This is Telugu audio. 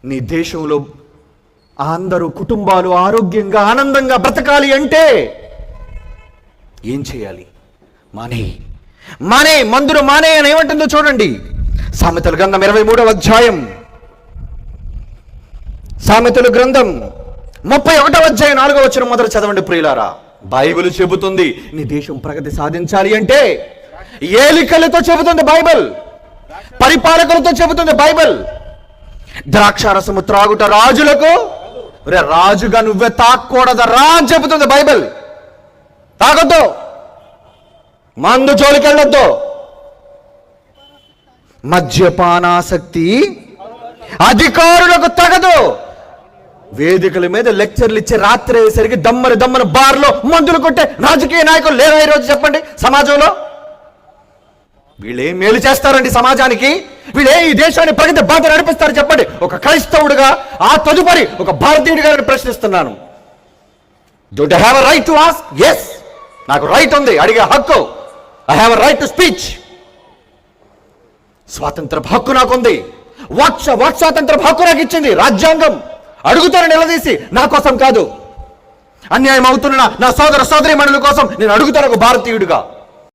నీ దేశంలో అందరూ కుటుంబాలు ఆరోగ్యంగా ఆనందంగా బ్రతకాలి అంటే ఏం చేయాలి? మానే మందులు మానే అని ఏమంటుందో చూడండి. సామెతల గ్రంథం 23వ అధ్యాయం, సామెతల గ్రంథం 31వ అధ్యాయం 4వ వచనం మొదలు చదవండి ప్రియులారా. బైబిల్ చెబుతుంది నీ దేశం ప్రగతి సాధించాలి అంటే ఏలికలతో చెబుతుంది బైబిల్, పరిపాలకులతో చెబుతుంది బైబిల్. ద్రాక్షారసము త్రాగుట రాజులకు, రాజుగా నువ్వే తాక్కూడదరా అని చెబుతుంది బైబిల్. తాగొద్దు, మందు జోలికెళ్ళొద్దు. మద్యపానాసక్తి అధికారులకు తగదు. వేదికల మీద లెక్చర్లు ఇచ్చే రాత్రి అయ్యేసరికి దమ్మని బార్లో మందులు కొట్టే రాజకీయ నాయకులు లేరా ఈరోజు? చెప్పండి సమాజంలో. వీళ్ళేం మేలు చేస్తారండి సమాజానికి? వీళ్ళే ఈ దేశాన్ని ప్రగతి బాధ నడిపిస్తారు చెప్పండి? ఒక క్రైస్తవుడిగా, ఆ తదుపరి ఒక భారతీయుడిగా నేను ప్రశ్నిస్తున్నాను. Don't I have a right to ask? Yes, నాకు రైట్ ఉంది, అడిగే హక్కు. I have a right to speech. స్వాతంత్ర హక్కు నాకుంది. వాక్ స్వాతంత్ర హక్కు నాకు ఇచ్చింది రాజ్యాంగం. అడుగుతాను నిలదీసి, నా కోసం కాదు, అన్యాయం అవుతున్న నా సోదర సోదరీమణుల కోసం నేను అడుగుతాను ఒక భారతీయుడిగా.